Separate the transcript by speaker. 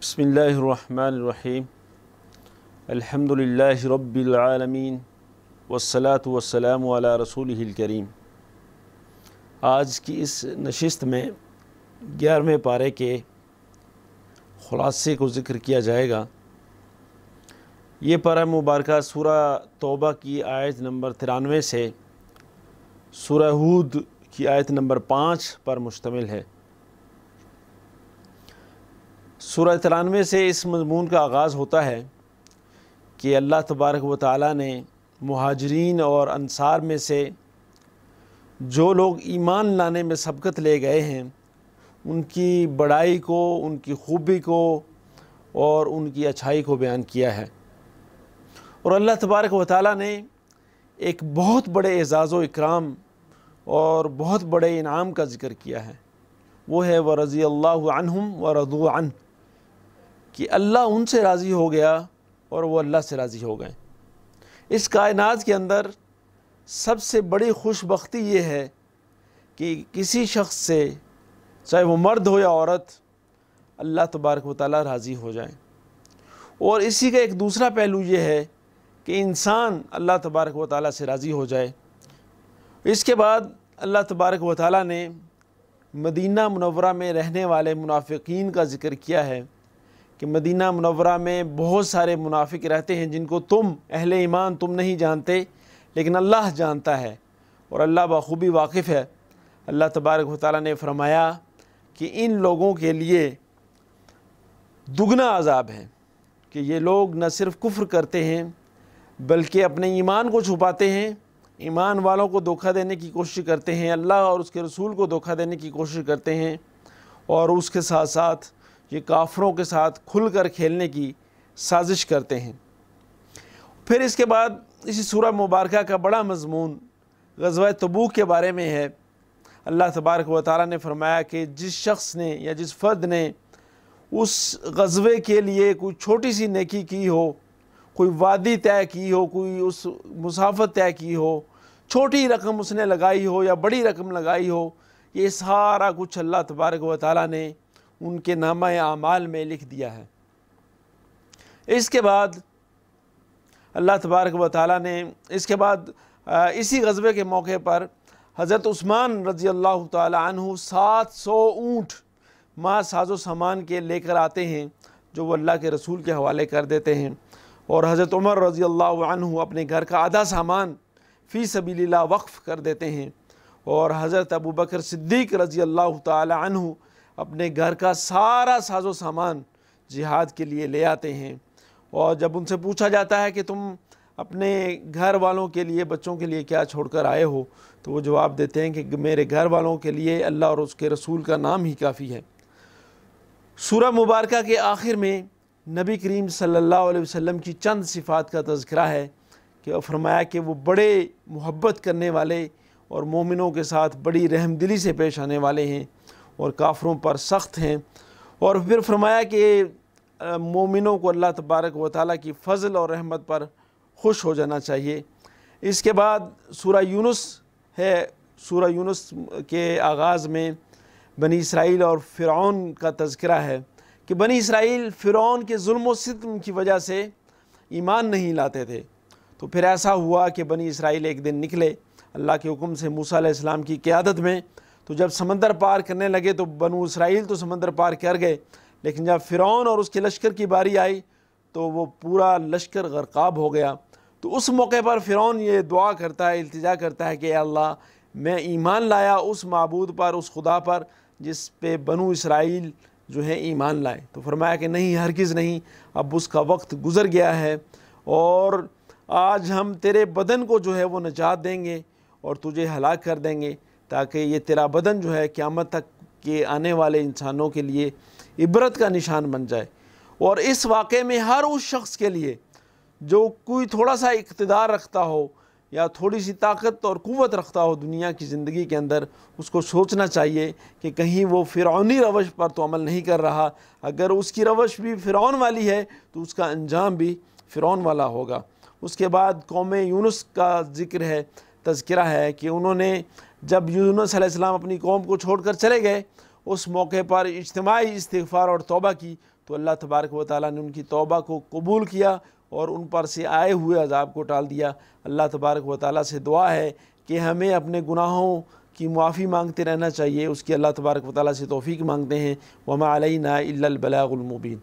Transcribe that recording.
Speaker 1: بسم اللہ الرحمن الرحیم الحمد للہ رب العالمین والصلاة والسلام علی رسولہ الکریم۔ آج کی اس نشست میں 11ویں پارے کے خلاصے کو ذکر کیا جائے گا۔ یہ پارہ مبارکہ سورہ توبہ کی آیت نمبر 93 سے سورہ ہود کی آیت نمبر 5 پر مشتمل ہے۔ سورہ 93 سے اس مضمون کا آغاز ہوتا ہے کہ اللہ تبارک و تعالیٰ نے مہاجرین اور انصار میں سے جو لوگ ایمان لانے میں سبقت لے گئے ہیں ان کی بڑائی کو، ان کی خوبی کو اور ان کی اچھائی کو بیان کیا ہے، اور اللہ تبارک و تعالیٰ نے ایک بہت بڑے اعزاز و اکرام اور بہت بڑے انعام کا ذکر کیا ہے، وہ ہے وَرَضِيَ اللَّهُ عَنْهُمْ وَرَضُوا عَنْهُ، کہ اللہ ان سے راضی ہو گیا اور وہ اللہ سے راضی ہو گئے۔ اس کائنات کے اندر سب سے بڑی خوش بختی یہ ہے کہ کسی شخص سے، چاہے وہ مرد ہو یا عورت، اللہ تبارک و تعالیٰ راضی ہو جائیں۔ اور اسی کا ایک دوسرا پہلو یہ ہے کہ انسان اللہ تبارک و تعالیٰ سے راضی ہو جائے۔ اس کے بعد اللہ تبارک و تعالیٰ نے مدینہ منورہ میں رہنے والے منافقین کا ذکر کیا ہے کہ مدینہ منورہ میں بہت سارے منافق رہتے ہیں جن کو تم اہل ایمان تم نہیں جانتے، لیکن اللہ جانتا ہے اور اللہ بخوبی واقف ہے۔ اللہ تبارک و تعالیٰ نے فرمایا کہ ان لوگوں کے لیے دگنا عذاب ہے، کہ یہ لوگ نہ صرف کفر کرتے ہیں بلکہ اپنے ایمان کو چھپاتے ہیں، ایمان والوں کو دھوکہ دینے کی کوشش کرتے ہیں، اللہ اور اس کے رسول کو دھوکہ دینے کی کوشش کرتے ہیں، اور اس کے ساتھ ساتھ یہ کافروں کے ساتھ کھل کر کھیلنے کی سازش کرتے ہیں۔ پھر اس کے بعد اسی سورہ مبارکہ کا بڑا مضمون غزوہ تبوک کے بارے میں ہے۔ اللہ تبارک و تعالیٰ نے فرمایا کہ جس شخص نے یا جس فرد نے اس غزوے کے لیے کوئی چھوٹی سی نیکی کی ہو، کوئی وادی طے کی ہو، کوئی اس مسافت طے کی ہو، چھوٹی رقم اس نے لگائی ہو یا بڑی رقم لگائی ہو، یہ سارا کچھ اللہ تبارک و تعالیٰ نے ان کے نامہ اعمال میں لکھ دیا ہے۔ اس کے بعد اللہ تبارک و تعالیٰ نے اسی غزوے کے موقع پر حضرت عثمان رضی اللہ تعالی عنہ 700 اونٹ مع ساز و سامان کے لے کر آتے ہیں جو وہ اللہ کے رسول کے حوالے کر دیتے ہیں، اور حضرت عمر رضی اللہ عنہ اپنے گھر کا آدھا سامان فی سبیل اللہ وقف کر دیتے ہیں، اور حضرت ابوبکر صدیق رضی اللہ تعالی عنہ اپنے گھر کا سارا ساز و سامان جہاد کے لیے لے آتے ہیں۔ اور جب ان سے پوچھا جاتا ہے کہ تم اپنے گھر والوں کے لیے، بچوں کے لیے کیا چھوڑ کر آئے ہو، تو وہ جواب دیتے ہیں کہ میرے گھر والوں کے لیے اللہ اور اس کے رسول کا نام ہی کافی ہے۔ سورہ مبارکہ کے آخر میں نبی کریم صلی اللہ علیہ وسلم کی چند صفات کا تذکرہ ہے کہ فرمایا کہ وہ بڑے محبت کرنے والے اور مومنوں کے ساتھ بڑی رحم دلی سے پیش آنے والے ہیں اور کافروں پر سخت ہیں، اور پھر فرمایا کہ مومنوں کو اللہ تبارک و تعالیٰ کی فضل اور رحمت پر خوش ہو جانا چاہیے۔ اس کے بعد سورہ یونس ہے۔ سورہ یونس کے آغاز میں بنی اسرائیل اور فرعون کا تذکرہ ہے کہ بنی اسرائیل فرعون کے ظلم و ستم کی وجہ سے ایمان نہیں لاتے تھے، تو پھر ایسا ہوا کہ بنی اسرائیل ایک دن نکلے اللہ کے حکم سے موسیٰ علیہ السلام کی قیادت میں، تو جب سمندر پار کرنے لگے تو بنو اسرائیل تو سمندر پار کر گئے، لیکن جب فرعون اور اس کے لشکر کی باری آئی تو وہ پورا لشکر غرقاب ہو گیا۔ تو اس موقع پر فرعون یہ دعا کرتا ہے، التجا کرتا ہے کہ اے اللہ، میں ایمان لایا اس معبود پر، اس خدا پر جس پہ بنو اسرائیل جو ہے ایمان لائے۔ تو فرمایا کہ نہیں، ہرگز نہیں، اب اس کا وقت گزر گیا ہے، اور آج ہم تیرے بدن کو جو ہے وہ نجات دیں گے اور تجھے ہلاک کر دیں گے، تاکہ یہ تیرا بدن جو ہے قیامت تک کے آنے والے انسانوں کے لیے عبرت کا نشان بن جائے۔ اور اس واقعے میں ہر اس شخص کے لیے جو کوئی تھوڑا سا اقتدار رکھتا ہو یا تھوڑی سی طاقت اور قوت رکھتا ہو دنیا کی زندگی کے اندر، اس کو سوچنا چاہیے کہ کہیں وہ فرعونی روش پر تو عمل نہیں کر رہا۔ اگر اس کی روش بھی فرعون والی ہے تو اس کا انجام بھی فرعون والا ہوگا۔ اس کے بعد قوم یونس کا ذکر ہے، تذکرہ ہے کہ انہوں نے جب یونس علیہ السلام اپنی قوم کو چھوڑ کر چلے گئے، اس موقع پر اجتماعی استغفار اور توبہ کی تو اللہ تبارک و تعالیٰ نے ان کی توبہ کو قبول کیا اور ان پر سے آئے ہوئے عذاب کو ٹال دیا۔ اللہ تبارک و تعالیٰ سے دعا ہے کہ ہمیں اپنے گناہوں کی معافی مانگتے رہنا چاہیے، اس کی اللہ تبارک و تعالیٰ سے توفیق مانگتے ہیں۔ وما علینا الا البلاغ المبین۔